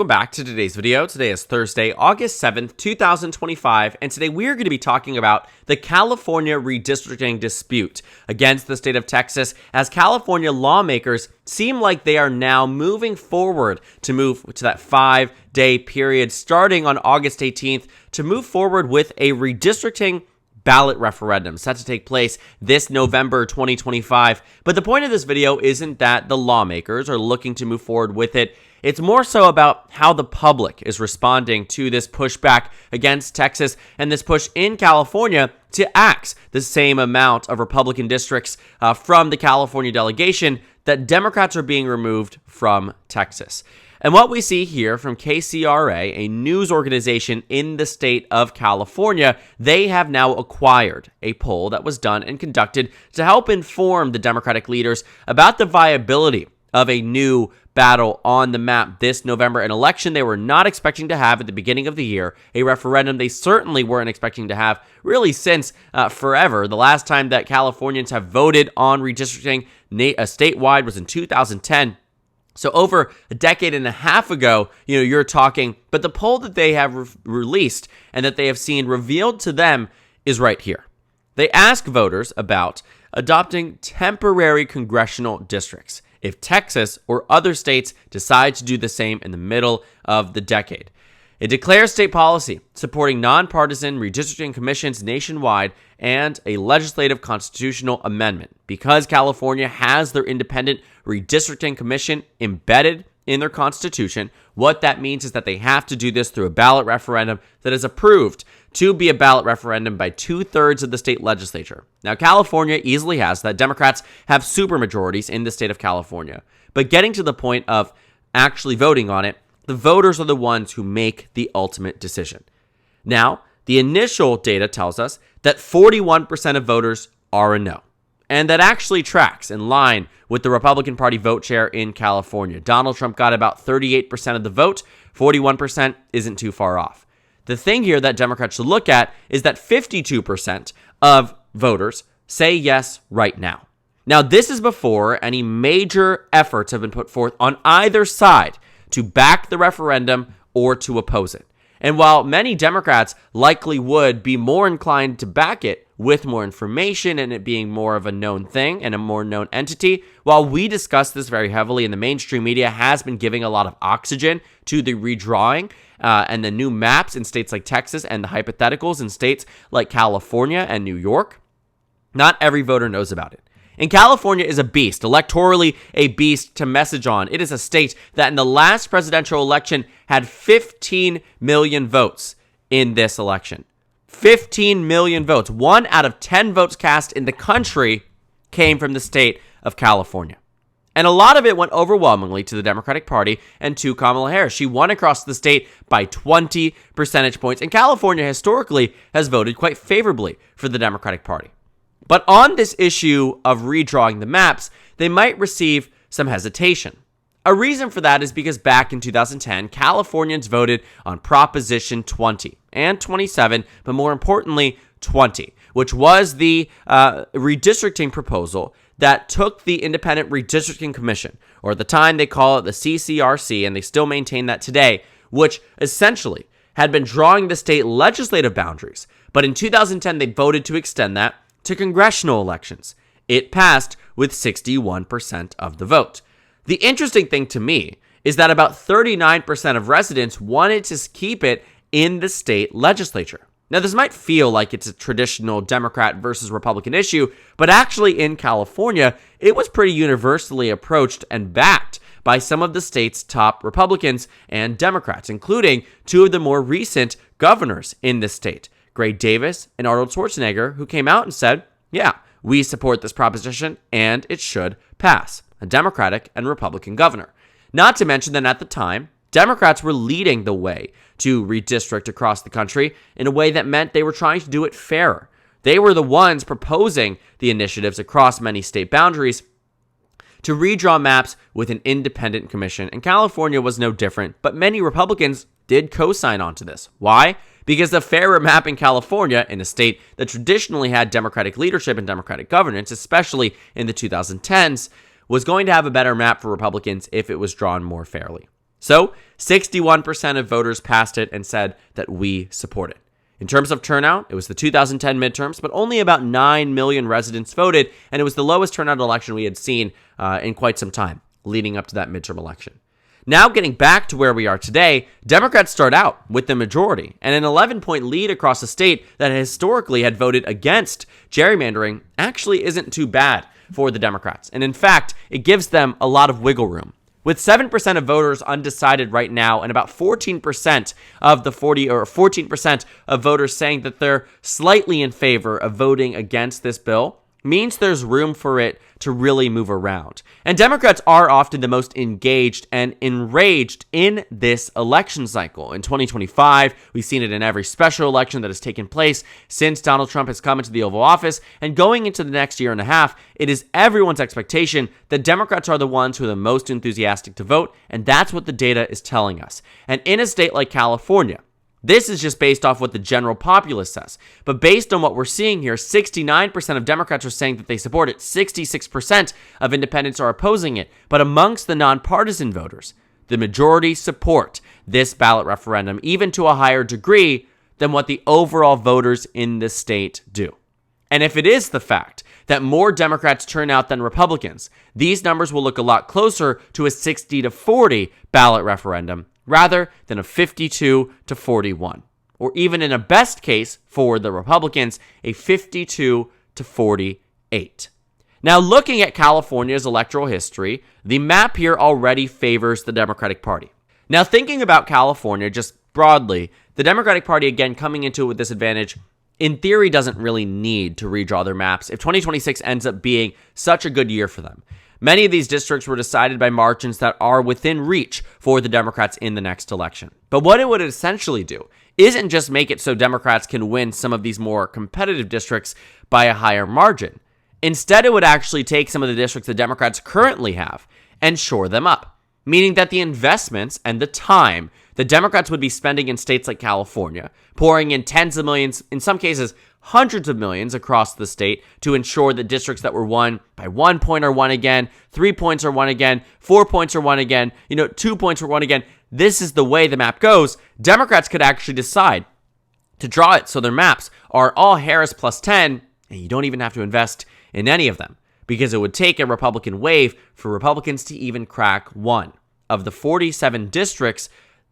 Welcome back to today's video. Today is Thursday, August 7th, 2025, and today we are going to be talking about the California redistricting dispute against the state of Texas, as California lawmakers seem like they are now moving forward to move to that 5-day period starting on August 18th to move forward with a redistricting ballot referendum set to take place this November 2025. But the point of this video isn't that the lawmakers are looking to move forward with it. It's more so about how the public is responding to this pushback against Texas and this push in California to axe the same amount of Republican districts from the California delegation that Democrats are being removed from Texas. And what we see here from KCRA, a news organization in the state of California, they have now acquired a poll that was done and conducted to help inform the Democratic leaders about the viability of a new battle on the map this November, an election they were not expecting to have at the beginning of the year, a referendum they certainly weren't expecting to have really since forever. The last time that Californians have voted on redistricting statewide was in 2010. So over a decade and a half ago, you're talking, but the poll that they have released and that they have seen revealed to them is right here. They ask voters about adopting temporary congressional districts if Texas or other states decide to do the same in the middle of the decade. It declares state policy supporting nonpartisan redistricting commissions nationwide and a legislative constitutional amendment. Because California has their independent redistricting commission embedded in their constitution, what that means is that they have to do this through a ballot referendum that is approved to be a ballot referendum by 2/3 of the state legislature. Now, California easily has that. Democrats have supermajorities in the state of California. But getting to the point of actually voting on it, the voters are the ones who make the ultimate decision. Now, the initial data tells us that 41% of voters are a no. And that actually tracks in line with the Republican Party vote share in California. Donald Trump got about 38% of the vote. 41% isn't too far off. The thing here that Democrats should look at is that 52% of voters say yes right now. Now, this is before any major efforts have been put forth on either side to back the referendum or to oppose it. And while many Democrats likely would be more inclined to back it with more information and it being more of a known thing and a more known entity, while we discuss this very heavily and the mainstream media has been giving a lot of oxygen to the redrawing and the new maps in states like Texas and the hypotheticals in states like California and New York, not every voter knows about it. And California is a beast, electorally a beast to message on. It is a state that in the last presidential election had 15 million votes in this election. 15 million votes. 1 out of 10 votes cast in the country came from the state of California. And a lot of it went overwhelmingly to the Democratic Party and to Kamala Harris. She won across the state by 20 percentage points. And California historically has voted quite favorably for the Democratic Party. But on this issue of redrawing the maps, they might receive some hesitation. A reason for that is because back in 2010, Californians voted on Proposition 20 and 27, but more importantly, 20, which was the redistricting proposal that took the Independent Redistricting Commission, or at the time they call it the CCRC, and they still maintain that today, which essentially had been drawing the state legislative boundaries. But in 2010, they voted to extend that to congressional elections. It passed with 61% of the vote. The interesting thing to me is that about 39% of residents wanted to keep it in the state legislature. Now, this might feel like it's a traditional Democrat versus Republican issue, but actually in California, it was pretty universally approached and backed by some of the state's top Republicans and Democrats, including 2 of the more recent governors in this state, Gray Davis and Arnold Schwarzenegger, who came out and said, yeah, we support this proposition and it should pass. A Democratic and Republican governor. Not to mention that at the time, Democrats were leading the way to redistrict across the country in a way that meant they were trying to do it fairer. They were the ones proposing the initiatives across many state boundaries to redraw maps with an independent commission, and California was no different, but many Republicans did co-sign onto this. Why? Because the fairer map in California, in a state that traditionally had Democratic leadership and Democratic governance, especially in the 2010s, was going to have a better map for Republicans if it was drawn more fairly. So 61% of voters passed it and said that we support it. In terms of turnout, it was the 2010 midterms, but only about 9 million residents voted, and it was the lowest turnout election we had seen in quite some time leading up to that midterm election. Now getting back to where we are today, Democrats start out with the majority, and an 11-point lead across a state that historically had voted against gerrymandering actually isn't too bad for the Democrats. And in fact, it gives them a lot of wiggle room. With 7% of voters undecided right now and about 14% of the 14% of voters saying that they're slightly in favor of voting against this bill, means there's room for it to really move around. And Democrats are often the most engaged and enraged in this election cycle. In 2025, we've seen it in every special election that has taken place since Donald Trump has come into the Oval Office. And going into the next year and a half, it is everyone's expectation that Democrats are the ones who are the most enthusiastic to vote. And that's what the data is telling us. And in a state like California, this is just based off what the general populace says. But based on what we're seeing here, 69% of Democrats are saying that they support it. 66% of independents are opposing it. But amongst the nonpartisan voters, the majority support this ballot referendum, even to a higher degree than what the overall voters in the state do. And if it is the fact that more Democrats turn out than Republicans, these numbers will look a lot closer to a 60-40 ballot referendum rather than a 52-41, or even in a best case for the Republicans, a 52-48. Now, looking at California's electoral history, the map here already favors the Democratic Party. Now, thinking about California just broadly, the Democratic Party, again, coming into it with this advantage, in theory, doesn't really need to redraw their maps if 2026 ends up being such a good year for them. Many of these districts were decided by margins that are within reach for the Democrats in the next election. But what it would essentially do isn't just make it so Democrats can win some of these more competitive districts by a higher margin. Instead, it would actually take some of the districts the Democrats currently have and shore them up, meaning that the investments and the time the Democrats would be spending in states like California, pouring in tens of millions, in some cases hundreds of millions across the state to ensure that districts that were won by 1 point are won again, 3 points are won again, 4 points are won again, 2 points are won again. This is the way the map goes. Democrats could actually decide to draw it so their maps are all Harris plus 10, and you don't even have to invest in any of them, because it would take a Republican wave for Republicans to even crack one of the 47 districts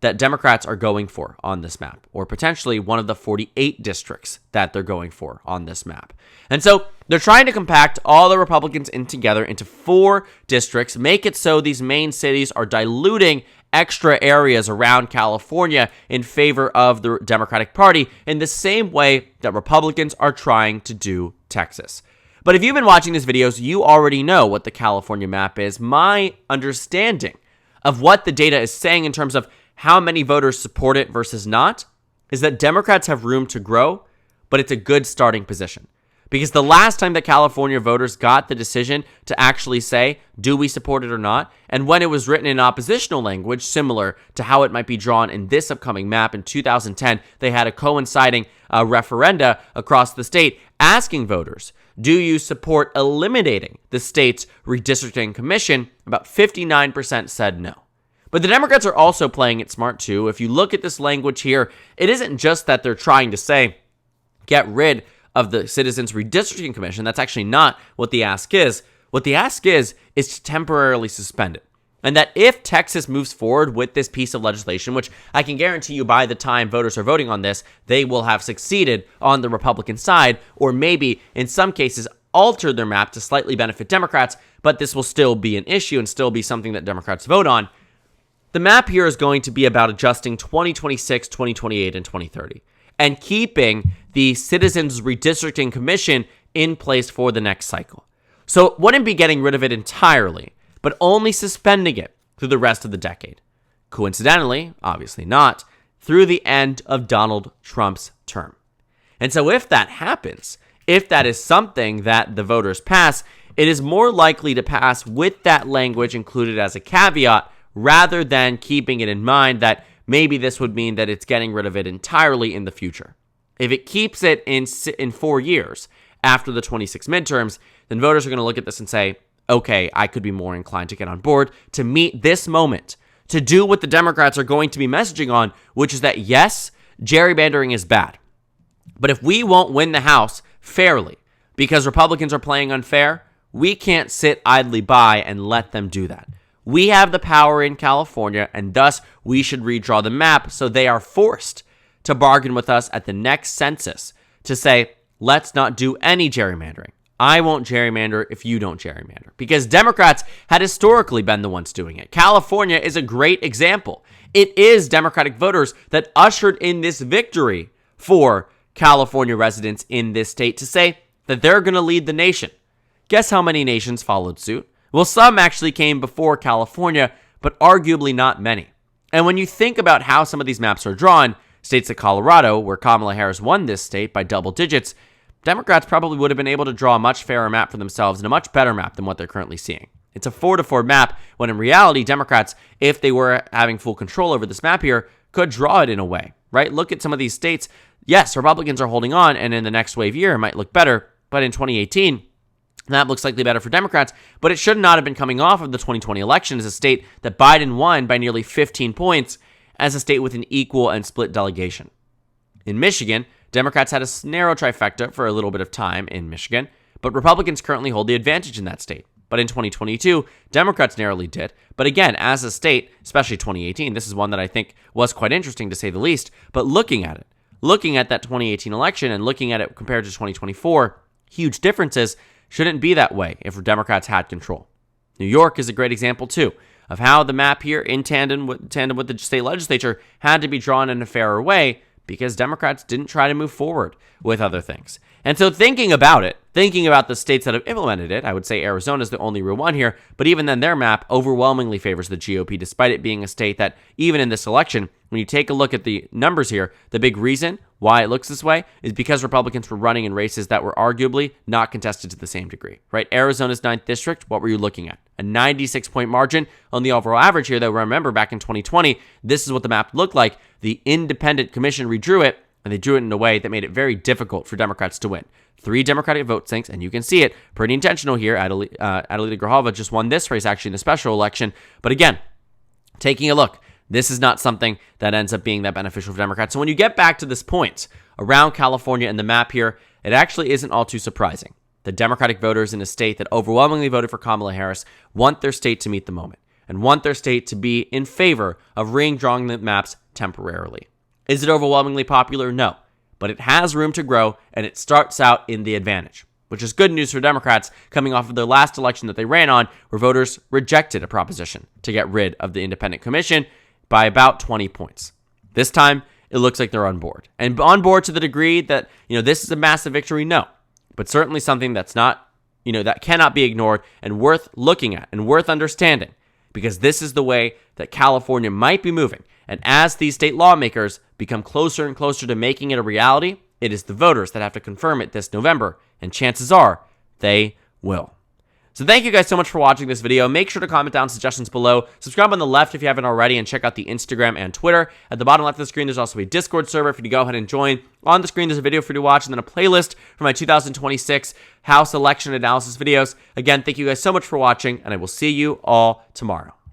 that Democrats are going for on this map, or potentially one of the 48 districts that they're going for on this map. And so they're trying to compact all the Republicans in together into 4 districts, make it so these main cities are diluting extra areas around California in favor of the Democratic Party in the same way that Republicans are trying to do Texas. But if you've been watching these videos, you already know what the California map is. My understanding of what the data is saying in terms of how many voters support it versus not is that Democrats have room to grow, but it's a good starting position. Because the last time that California voters got the decision to actually say, do we support it or not? And when it was written in oppositional language, similar to how it might be drawn in this upcoming map in 2010, they had a coinciding referenda across the state asking voters, do you support eliminating the state's redistricting commission? About 59% said no. But the Democrats are also playing it smart too. If you look at this language here, it isn't just that they're trying to say, get rid of the Citizens Redistricting Commission. That's actually not what the ask is. What the ask is to temporarily suspend it. And that if Texas moves forward with this piece of legislation, which I can guarantee you by the time voters are voting on this, they will have succeeded on the Republican side, or maybe in some cases altered their map to slightly benefit Democrats, but this will still be an issue and still be something that Democrats vote on. The map here is going to be about adjusting 2026, 2028, and 2030, and keeping the Citizens Redistricting Commission in place for the next cycle. So it wouldn't be getting rid of it entirely, but only suspending it through the rest of the decade. Coincidentally, obviously not, through the end of Donald Trump's term. And so if that happens, if that is something that the voters pass, it is more likely to pass with that language included as a caveat rather than keeping it in mind that maybe this would mean that it's getting rid of it entirely in the future. If it keeps it in 4 years after the 26 midterms, then voters are going to look at this and say, okay, I could be more inclined to get on board to meet this moment to do what the Democrats are going to be messaging on, which is that, yes, gerrymandering is bad. But if we won't win the House fairly because Republicans are playing unfair, we can't sit idly by and let them do that. We have the power in California, and thus we should redraw the map so they are forced to bargain with us at the next census to say, let's not do any gerrymandering. I won't gerrymander if you don't gerrymander. Because Democrats had historically been the ones doing it. California is a great example. It is Democratic voters that ushered in this victory for California residents in this state to say that they're going to lead the nation. Guess how many nations followed suit? Well, some actually came before California, but arguably not many. And when you think about how some of these maps are drawn, states like Colorado, where Kamala Harris won this state by double digits, Democrats probably would have been able to draw a much fairer map for themselves and a much better map than what they're currently seeing. It's a 4-4 map, when in reality, Democrats, if they were having full control over this map here, could draw it in a way, right? Look at some of these states. Yes, Republicans are holding on, and in the next wave year, it might look better, but in 2018, that looks likely better for Democrats, but it should not have been coming off of the 2020 election as a state that Biden won by nearly 15 points as a state with an equal and split delegation. In Michigan, Democrats had a narrow trifecta for a little bit of time in Michigan, but Republicans currently hold the advantage in that state. But in 2022, Democrats narrowly did. But again, as a state, especially 2018, this is one that I think was quite interesting to say the least. But looking at that 2018 election and looking at it compared to 2024, huge differences. Shouldn't be that way if Democrats had control. New York is a great example too of how the map here in tandem with the state legislature had to be drawn in a fairer way because Democrats didn't try to move forward with other things. And so thinking about the states that have implemented it, I would say Arizona is the only real one here, but even then their map overwhelmingly favors the GOP, despite it being a state that, even in this election, when you take a look at the numbers here, the big reason why it looks this way is because Republicans were running in races that were arguably not contested to the same degree, right? Arizona's 9th district, what were you looking at? A 96-point margin on the overall average here, though. Remember, back in 2020, this is what the map looked like. The independent commission redrew it, and they drew it in a way that made it very difficult for Democrats to win. 3 Democratic vote sinks, and you can see it. Pretty intentional here. Adelita Grajova just won this race, actually, in the special election. But again, taking a look, this is not something that ends up being that beneficial for Democrats. So when you get back to this point around California and the map here, it actually isn't all too surprising. The Democratic voters in a state that overwhelmingly voted for Kamala Harris want their state to meet the moment and want their state to be in favor of redrawing the maps temporarily. Is it overwhelmingly popular? No. But it has room to grow, and it starts out in the advantage, which is good news for Democrats coming off of their last election that they ran on, where voters rejected a proposition to get rid of the independent commission by about 20 points. This time, it looks like they're on board. And on board to the degree that, this is a massive victory, no. But certainly something that's not, that cannot be ignored and worth looking at and worth understanding, because this is the way that California might be moving. And as these state lawmakers become closer and closer to making it a reality, it is the voters that have to confirm it this November, and chances are they will. So thank you guys so much for watching this video. Make sure to comment down suggestions below. Subscribe on the left if you haven't already, and check out the Instagram and Twitter. At the bottom left of the screen, there's also a Discord server for you to go ahead and join. On the screen, there's a video for you to watch, and then a playlist for my 2026 House election analysis videos. Again, thank you guys so much for watching, and I will see you all tomorrow.